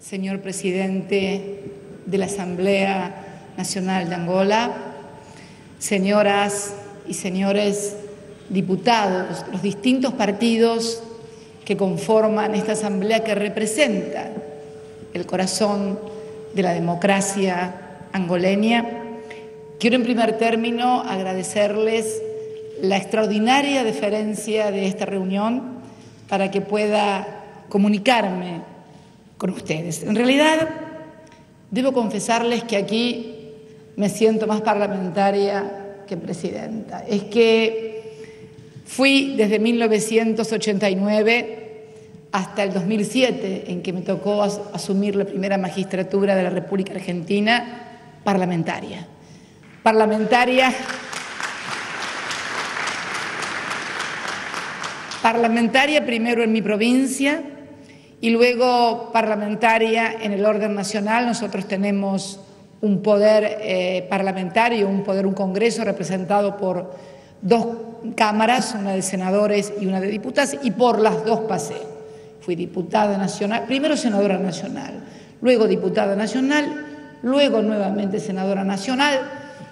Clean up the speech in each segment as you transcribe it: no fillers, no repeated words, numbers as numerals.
señor presidente de la Asamblea Nacional de Angola, señoras y señores diputados, los distintos partidos que conforman esta asamblea que representa el corazón de la democracia angoleña, quiero en primer término agradecerles la extraordinaria deferencia de esta reunión para que pueda comunicarme con ustedes. En realidad, debo confesarles que aquí me siento más parlamentaria que presidenta. Es que fui desde 1989 hasta el 2007, en que me tocó asumir la primera magistratura de la República Argentina, parlamentaria. Parlamentaria primero en mi provincia y luego parlamentaria en el orden nacional. Nosotros tenemos un poder parlamentario, un congreso representado por dos cámaras, una de senadores y una de diputadas, y por las dos pasé. Fui diputada nacional, primero senadora nacional, luego diputada nacional, luego nuevamente senadora nacional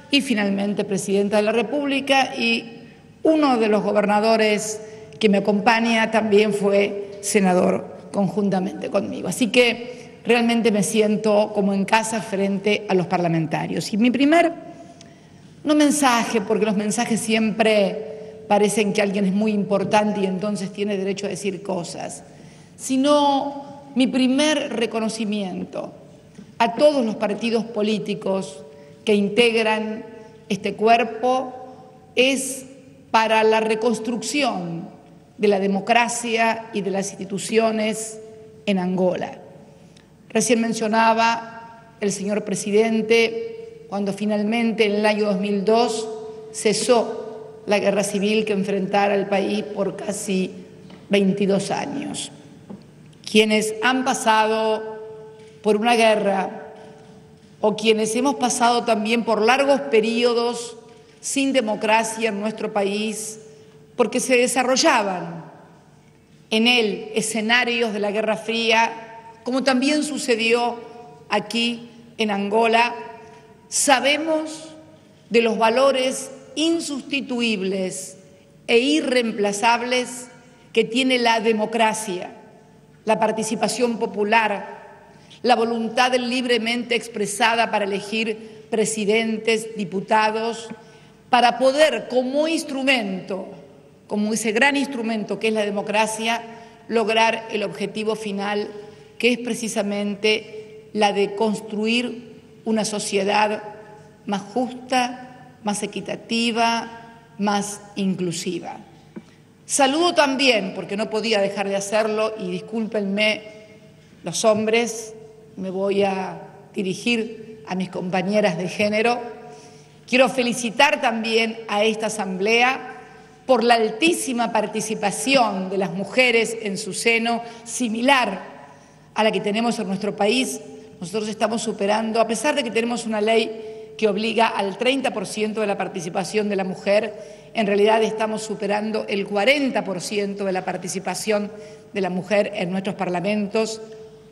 y finalmente presidenta de la República, y uno de los gobernadores que me acompaña también fue senador conjuntamente conmigo. Así que realmente me siento como en casa frente a los parlamentarios. Y mi primer, no mensaje, porque los mensajes siempre parecen que alguien es muy importante y entonces tiene derecho a decir cosas, sino mi primer reconocimiento a todos los partidos políticos que integran este cuerpo es para la reconstrucción de la democracia y de las instituciones en Angola. Recién mencionaba el señor presidente cuando finalmente en el año 2002 cesó la guerra civil que enfrentara al país por casi 22 años. Quienes han pasado por una guerra o quienes hemos pasado también por largos periodos sin democracia en nuestro país, porque se desarrollaban en él escenarios de la Guerra Fría, como también sucedió aquí en Angola, sabemos de los valores insustituibles e irreemplazables que tiene la democracia, la participación popular, la voluntad libremente expresada para elegir presidentes, diputados, para poder como instrumento, como ese gran instrumento que es la democracia, lograr el objetivo final, que es precisamente la de construir una sociedad más justa, más equitativa, más inclusiva. Saludo también, porque no podía dejar de hacerlo, y discúlpenme los hombres, me voy a dirigir a mis compañeras de género. Quiero felicitar también a esta asamblea por la altísima participación de las mujeres en su seno, similar a la que tenemos en nuestro país. Nosotros estamos superando, a pesar de que tenemos una ley que obliga al 30% de la participación de la mujer, en realidad estamos superando el 40% de la participación de la mujer en nuestros parlamentos.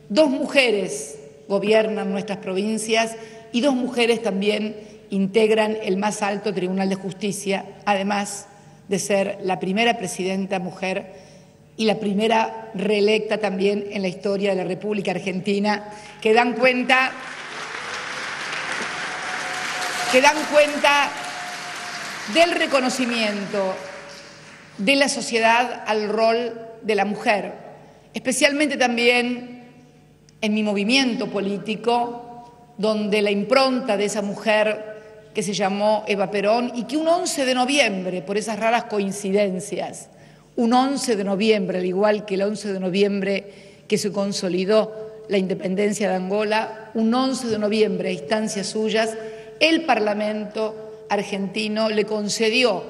2 mujeres gobiernan nuestras provincias y 2 mujeres también integran el más alto Tribunal de Justicia, además de ser la primera presidenta mujer y la primera reelecta también en la historia de la República Argentina, que dan cuenta del reconocimiento de la sociedad al rol de la mujer, especialmente también en mi movimiento político, donde la impronta de esa mujer que se llamó Eva Perón, y que un 11 de noviembre, por esas raras coincidencias, un 11 de noviembre, al igual que el 11 de noviembre que se consolidó la independencia de Angola, un 11 de noviembre, a instancias suyas, el Parlamento argentino le concedió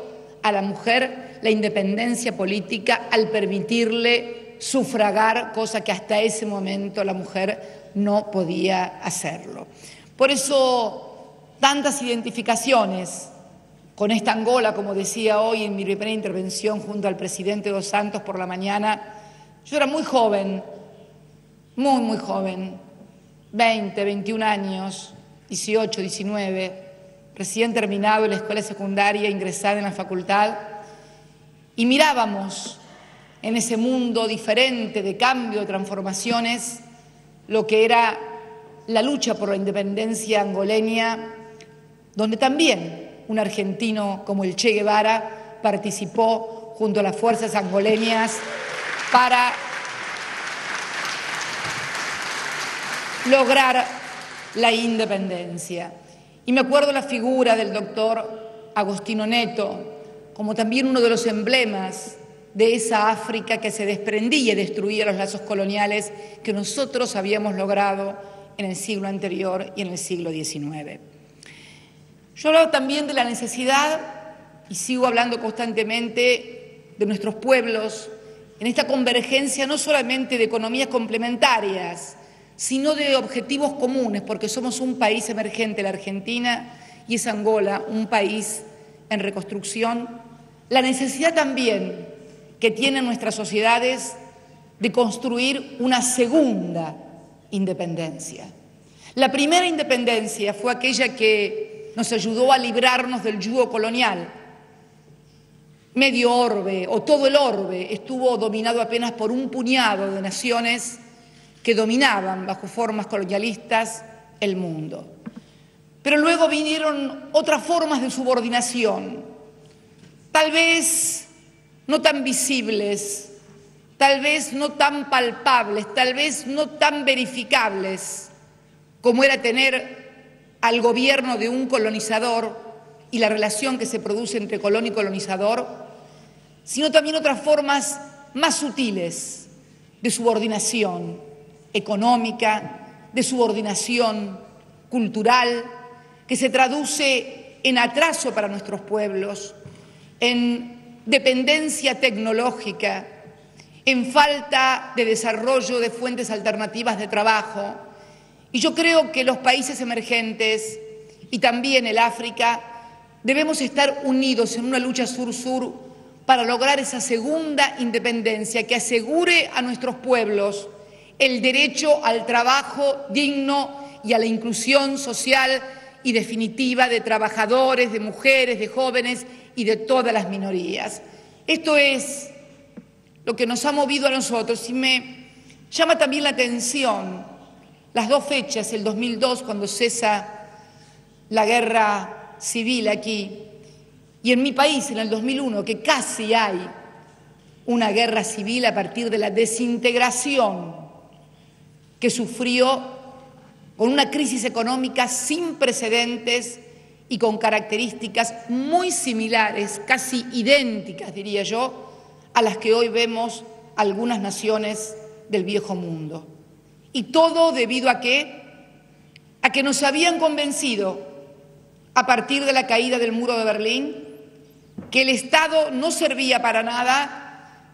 a la mujer la independencia política al permitirle sufragar, cosa que hasta ese momento la mujer no podía hacerlo. Por eso, tantas identificaciones con esta Angola, como decía hoy en mi primera intervención junto al presidente Dos Santos por la mañana. Yo era muy joven, muy joven, 20, 21 años, 18, 19, recién terminado la escuela secundaria, ingresada en la facultad, y mirábamos en ese mundo diferente de cambio, de transformaciones, lo que era la lucha por la independencia angoleña, donde también un argentino como el Che Guevara participó junto a las fuerzas angoleñas para lograr la independencia. Y me acuerdo la figura del doctor Agostinho Neto, como también uno de los emblemas de esa África que se desprendía y destruía los lazos coloniales que nosotros habíamos logrado en el siglo anterior y en el siglo XIX. Yo hablaba también de la necesidad, y sigo hablando constantemente, de nuestros pueblos, en esta convergencia no solamente de economías complementarias, sino de objetivos comunes, porque somos un país emergente, la Argentina, y es Angola, un país en reconstrucción. La necesidad también que tienen nuestras sociedades de construir una segunda independencia. La primera independencia fue aquella que nos ayudó a librarnos del yugo colonial. Medio orbe, o todo el orbe, estuvo dominado apenas por un puñado de naciones que dominaban bajo formas colonialistas el mundo. Pero luego vinieron otras formas de subordinación, tal vez no tan visibles, tal vez no tan palpables, tal vez no tan verificables, como era tener al gobierno de un colonizador y la relación que se produce entre colón y colonizador, sino también otras formas más sutiles de subordinación económica, de subordinación cultural, que se traduce en atraso para nuestros pueblos, en dependencia tecnológica, en falta de desarrollo de fuentes alternativas de trabajo. Y yo creo que los países emergentes y también el África debemos estar unidos en una lucha sur-sur para lograr esa segunda independencia que asegure a nuestros pueblos el derecho al trabajo digno y a la inclusión social y definitiva de trabajadores, de mujeres, de jóvenes y de todas las minorías. Esto es lo que nos ha movido a nosotros y me llama también la atención las dos fechas, el 2002 cuando cesa la guerra civil aquí y en mi país en el 2001 que casi hay una guerra civil a partir de la desintegración que sufrió con una crisis económica sin precedentes y con características muy similares, casi idénticas, diría yo, a las que hoy vemos algunas naciones del viejo mundo. Y todo debido a qué? A que nos habían convencido, a partir de la caída del muro de Berlín, que el Estado no servía para nada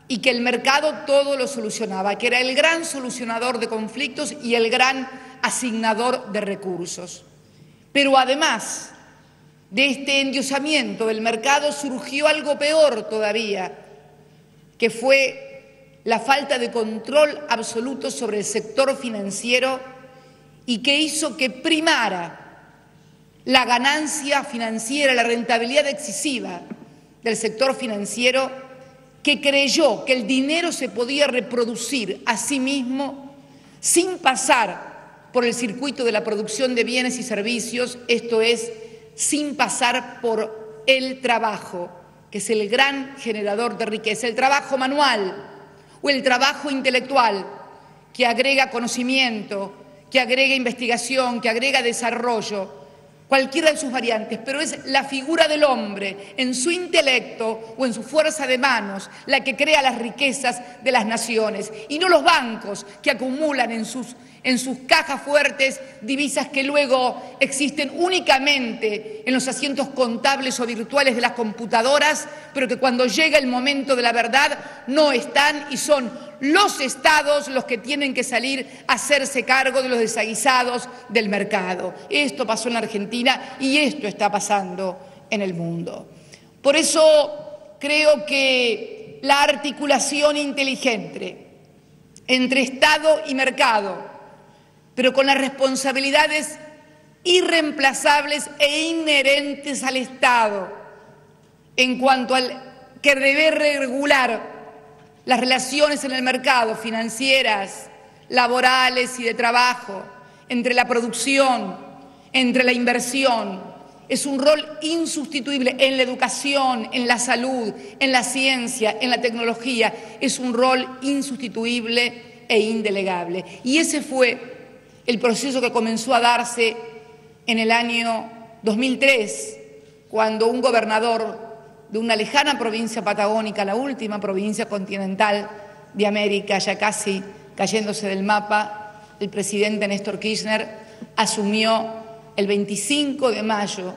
y que el mercado todo lo solucionaba, que era el gran solucionador de conflictos y el gran asignador de recursos. Pero además de este endiosamiento del mercado surgió algo peor todavía, que fue la falta de control absoluto sobre el sector financiero y que hizo que primara la ganancia financiera, la rentabilidad excesiva del sector financiero, que creyó que el dinero se podía reproducir a sí mismo sin pasar por el circuito de la producción de bienes y servicios, esto es, sin pasar por el trabajo, que es el gran generador de riqueza, el trabajo manual o el trabajo intelectual, que agrega conocimiento, que agrega investigación, que agrega desarrollo, cualquiera de sus variantes, pero es la figura del hombre en su intelecto o en su fuerza de manos la que crea las riquezas de las naciones y no los bancos que acumulan en sus cajas fuertes divisas que luego existen únicamente en los asientos contables o virtuales de las computadoras, pero que cuando llega el momento de la verdad no están y son los estados los que tienen que salir a hacerse cargo de los desaguisados del mercado. Esto pasó en la Argentina y esto está pasando en el mundo. Por eso creo que la articulación inteligente entre Estado y mercado, pero con las responsabilidades irreemplazables e inherentes al Estado en cuanto al que debe regular las relaciones en el mercado, financieras, laborales y de trabajo, entre la producción, entre la inversión. Es un rol insustituible en la educación, en la salud, en la ciencia, en la tecnología. Es un rol insustituible e indelegable. Y ese fue el proceso que comenzó a darse en el año 2003, cuando un gobernador de una lejana provincia patagónica, la última provincia continental de América, ya casi cayéndose del mapa, el presidente Néstor Kirchner asumió el 25 de mayo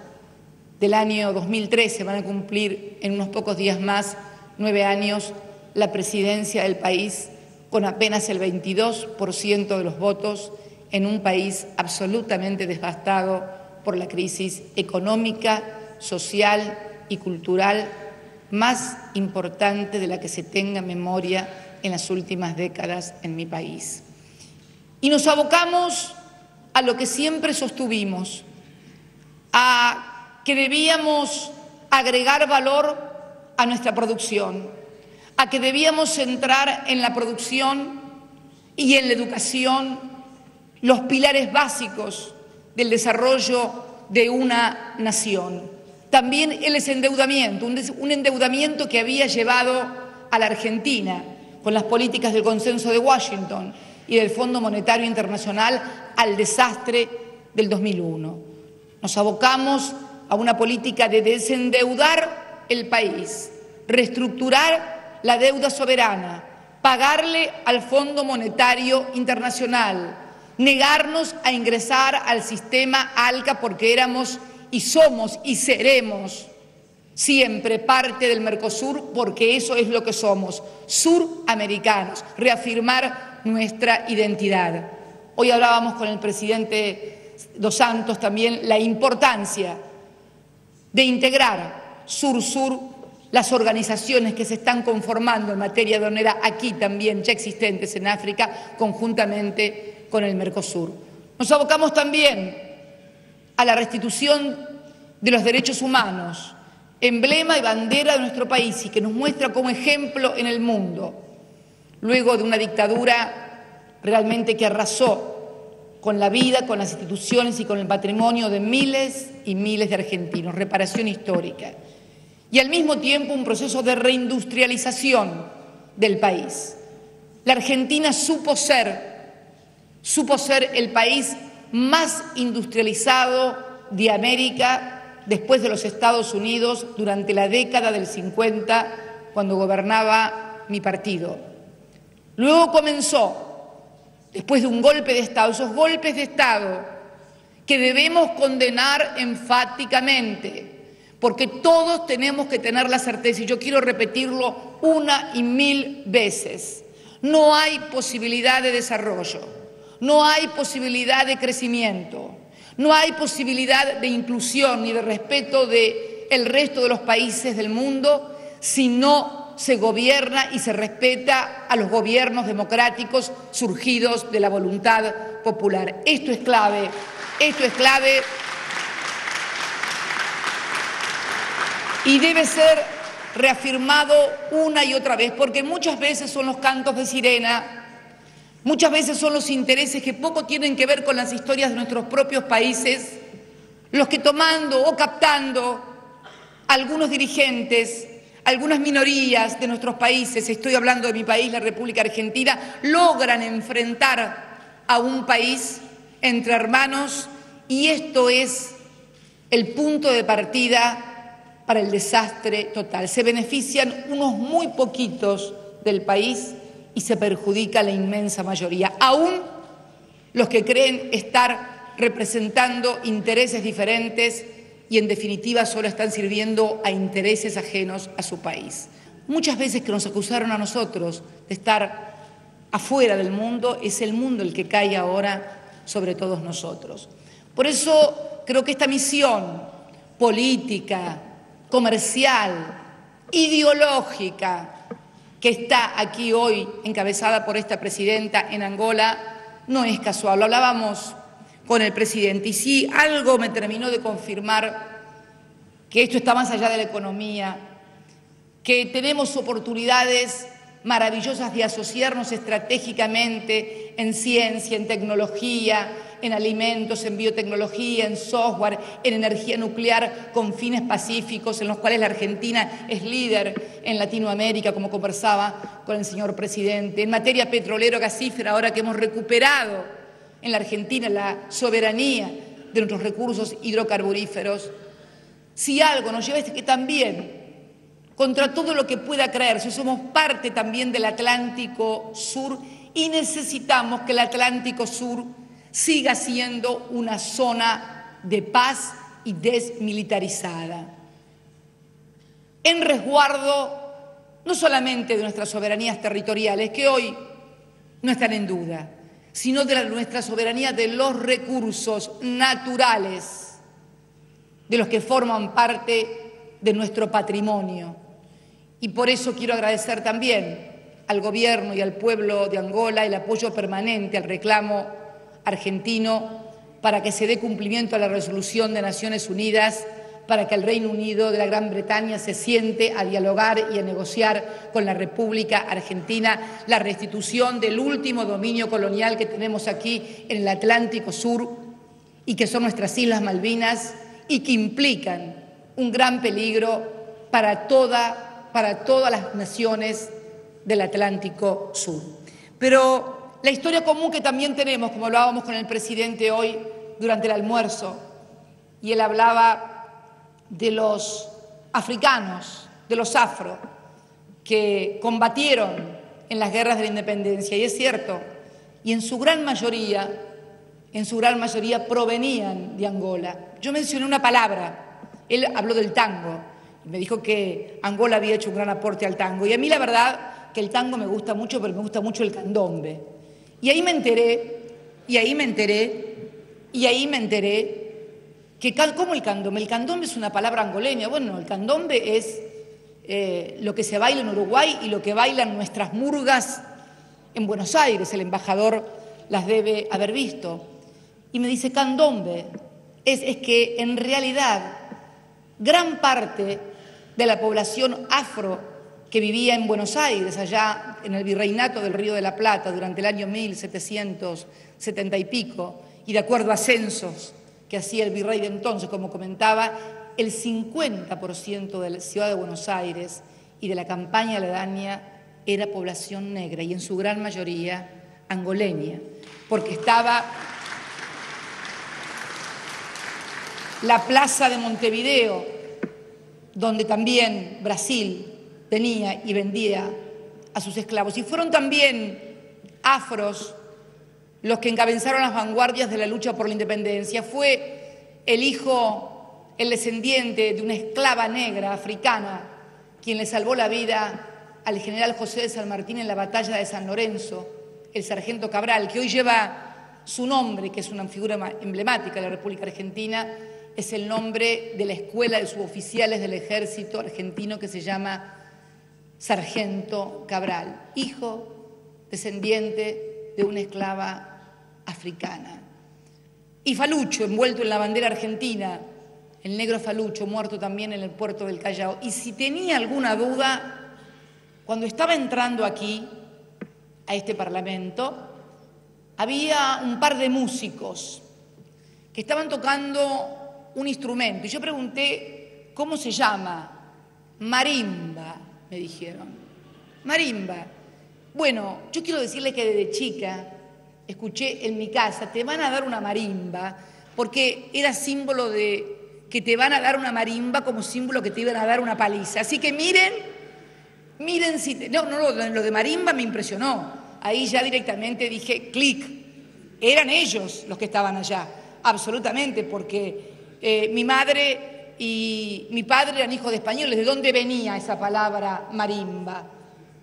del año 2013, van a cumplir en unos pocos días más 9 años, la presidencia del país con apenas el 22% de los votos en un país absolutamente devastado por la crisis económica, social y cultural más importante de la que se tenga memoria en las últimas décadas en mi país. Y nos abocamos a lo que siempre sostuvimos, a que debíamos agregar valor a nuestra producción, a que debíamos centrar en la producción y en la educación los pilares básicos del desarrollo de una nación. También el desendeudamiento, un endeudamiento que había llevado a la Argentina con las políticas del Consenso de Washington y del Fondo Monetario Internacional al desastre del 2001. Nos abocamos a una política de desendeudar el país, reestructurar la deuda soberana, pagarle al Fondo Monetario Internacional, negarnos a ingresar al sistema ALCA porque éramos y somos y seremos siempre parte del Mercosur, porque eso es lo que somos, suramericanos, reafirmar nuestra identidad. Hoy hablábamos con el presidente Dos Santos también la importancia de integrar sur-sur las organizaciones que se están conformando en materia aduanera aquí también ya existentes en África conjuntamente con el Mercosur. Nos abocamos también a la restitución de los derechos humanos, emblema y bandera de nuestro país y que nos muestra como ejemplo en el mundo, luego de una dictadura realmente que arrasó con la vida, con las instituciones y con el patrimonio de miles y miles de argentinos, reparación histórica. Y al mismo tiempo un proceso de reindustrialización del país. La Argentina supo ser el país más industrializado de América después de los Estados Unidos durante la década del 50, cuando gobernaba mi partido. Luego comenzó, después de un golpe de Estado, esos golpes de Estado que debemos condenar enfáticamente, porque todos tenemos que tener la certeza, y yo quiero repetirlo una y mil veces, no hay posibilidad de desarrollo, no hay posibilidad de crecimiento, no hay posibilidad de inclusión ni de respeto del resto de los países del mundo si no se gobierna y se respeta a los gobiernos democráticos surgidos de la voluntad popular. Esto es clave, y debe ser reafirmado una y otra vez, porque muchas veces son los cantos de sirena, muchas veces son los intereses que poco tienen que ver con las historias de nuestros propios países, los que tomando o captando algunos dirigentes, algunas minorías de nuestros países, estoy hablando de mi país, la República Argentina, logran enfrentar a un país entre hermanos, y esto es el punto de partida para el desastre total. Se benefician unos muy poquitos del país y se perjudica a la inmensa mayoría, aún los que creen estar representando intereses diferentes y en definitiva solo están sirviendo a intereses ajenos a su país. Muchas veces que nos acusaron a nosotros de estar afuera del mundo, es el mundo el que cae ahora sobre todos nosotros. Por eso creo que esta misión política, comercial, ideológica, que está aquí hoy encabezada por esta presidenta en Angola, no es casual. Lo hablábamos con el presidente y sí, algo me terminó de confirmar que esto está más allá de la economía, que tenemos oportunidades maravillosas de asociarnos estratégicamente en ciencia, en tecnología, en alimentos, en biotecnología, en software, en energía nuclear con fines pacíficos, en los cuales la Argentina es líder en Latinoamérica, como conversaba con el señor presidente. En materia petrolero-gasífera, ahora que hemos recuperado en la Argentina la soberanía de nuestros recursos hidrocarburíferos, si algo nos lleva es que también, contra todo lo que pueda creerse, somos parte también del Atlántico Sur y necesitamos que el Atlántico Sur siga siendo una zona de paz y desmilitarizada, en resguardo no solamente de nuestras soberanías territoriales, que hoy no están en duda, sino de nuestra soberanía de los recursos naturales, de los que forman parte de nuestro patrimonio. Y por eso quiero agradecer también al gobierno y al pueblo de Angola el apoyo permanente al reclamo argentino para que se dé cumplimiento a la resolución de Naciones Unidas, para que el Reino Unido de la Gran Bretaña se siente a dialogar y a negociar con la República Argentina la restitución del último dominio colonial que tenemos aquí en el Atlántico Sur y que son nuestras Islas Malvinas y que implican un gran peligro para todas las naciones del Atlántico Sur. Pero la historia común que también tenemos, como hablábamos con el presidente hoy durante el almuerzo, y él hablaba de los africanos, de los afro, que combatieron en las guerras de la independencia, y es cierto, y en su gran mayoría provenían de Angola. Yo mencioné una palabra, él habló del tango, y me dijo que Angola había hecho un gran aporte al tango, y a mí la verdad que el tango me gusta mucho, pero me gusta mucho el candombe. Y ahí me enteré que, ¿cómo el candombe? El candombe es una palabra angoleña. Bueno, el candombe es lo que se baila en Uruguay y lo que bailan nuestras murgas en Buenos Aires. El embajador las debe haber visto. Y me dice, candombe es que en realidad gran parte de la población afro que vivía en Buenos Aires, allá en el virreinato del Río de la Plata, durante el año 1770 y pico, y de acuerdo a censos que hacía el virrey de entonces, como comentaba, el 50% de la ciudad de Buenos Aires y de la campaña aledaña era población negra, y en su gran mayoría angoleña, porque estaba la plaza de Montevideo, donde también Brasil venía y vendía a sus esclavos. Y fueron también afros los que encabezaron las vanguardias de la lucha por la independencia. Fue el descendiente de una esclava negra africana, quien le salvó la vida al general José de San Martín en la batalla de San Lorenzo, el sargento Cabral, que hoy lleva su nombre, que es una figura emblemática de la República Argentina, es el nombre de la escuela de suboficiales del ejército argentino que se llama Sargento Cabral, hijo, descendiente de una esclava africana. Y Falucho, envuelto en la bandera argentina, el negro Falucho, muerto también en el puerto del Callao. Y si tenía alguna duda, cuando estaba entrando aquí, a este Parlamento, había un par de músicos que estaban tocando un instrumento. Y yo pregunté, ¿cómo se llama? Marimba, me dijeron. Marimba. Bueno, yo quiero decirle que desde chica escuché en mi casa, te van a dar una marimba, porque era símbolo de que te van a dar una marimba como símbolo que te iban a dar una paliza. Así que miren si... lo de marimba me impresionó. Ahí ya directamente dije, clic, eran ellos los que estaban allá, absolutamente, porque mi madre y mi padre eran hijos de españoles. ¿De dónde venía esa palabra marimba?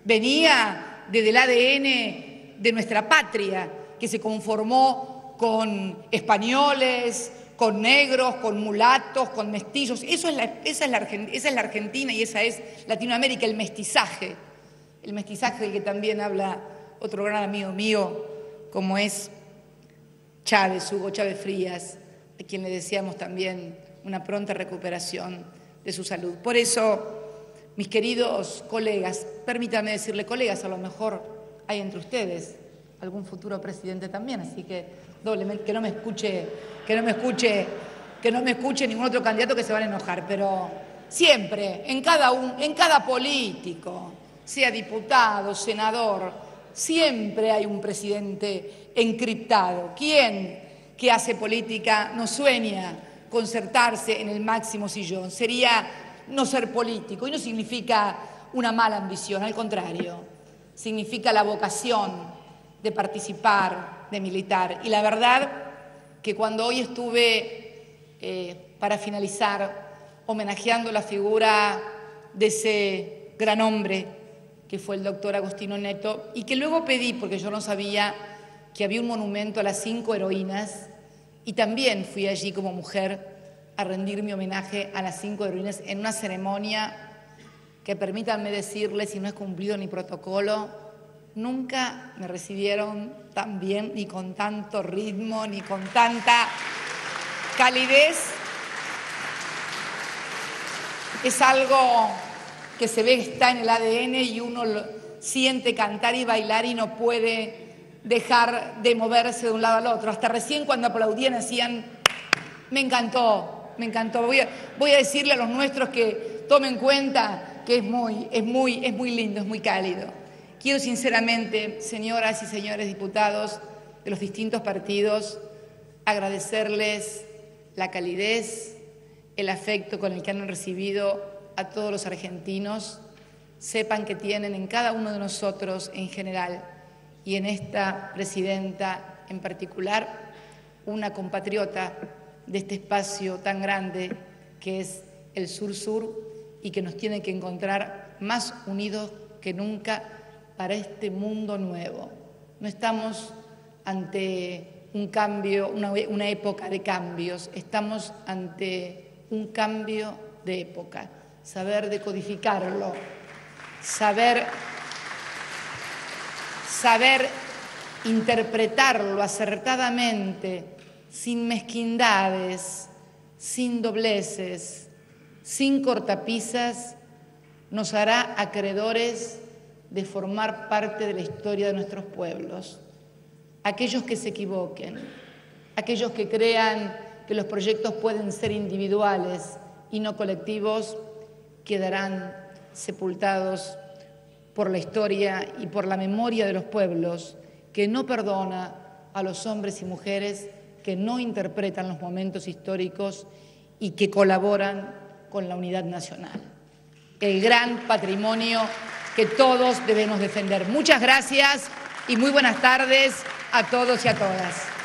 Venía desde el ADN de nuestra patria, que se conformó con españoles, con negros, con mulatos, con mestizos. Esa es la Argentina y esa es Latinoamérica, el mestizaje del que también habla otro gran amigo mío, como es Chávez, Hugo Chávez Frías, a quien le deseamos también una pronta recuperación de su salud. Por eso, mis queridos colegas, permítanme decirle colegas, a lo mejor hay entre ustedes algún futuro presidente también, así que doblemente, que no me escuche ningún otro candidato que se van a enojar, pero siempre, en cada político, sea diputado, senador, siempre hay un presidente encriptado. ¿Quién que hace política no sueña con sentarse en el máximo sillón? Sería no ser político, y no significa una mala ambición, al contrario, significa la vocación de participar, de militar. Y la verdad que cuando hoy estuve, para finalizar, homenajeando la figura de ese gran hombre que fue el doctor Agostino Neto, y que luego pedí, porque yo no sabía que había un monumento a las 5 heroínas, y también fui allí como mujer a rendir mi homenaje a las 5 heroínas en una ceremonia que, permítanme decirles, si no es cumplido ni protocolo, nunca me recibieron tan bien, ni con tanto ritmo, ni con tanta calidez. Es algo que se ve que está en el ADN y uno lo siente cantar y bailar y no puede dejar de moverse de un lado al otro. Hasta recién cuando aplaudían hacían, me encantó. Voy a decirle a los nuestros que tomen cuenta que es muy lindo, es muy cálido. Quiero sinceramente, señoras y señores diputados de los distintos partidos, agradecerles la calidez, el afecto con el que han recibido a todos los argentinos. Sepan que tienen en cada uno de nosotros en general y en esta presidenta en particular una compatriota de este espacio tan grande que es el Sur-Sur y que nos tiene que encontrar más unidos que nunca para este mundo nuevo. No estamos ante un cambio, una época de cambios, estamos ante un cambio de época. Saber decodificarlo, saber interpretarlo acertadamente, sin mezquindades, sin dobleces, sin cortapisas, nos hará acreedores de formar parte de la historia de nuestros pueblos. Aquellos que se equivoquen, aquellos que crean que los proyectos pueden ser individuales y no colectivos, quedarán sepultados por la historia y por la memoria de los pueblos, que no perdona a los hombres y mujeres que no interpretan los momentos históricos y que colaboran con la unidad nacional. El gran patrimonio que todos debemos defender. Muchas gracias y muy buenas tardes a todos y a todas.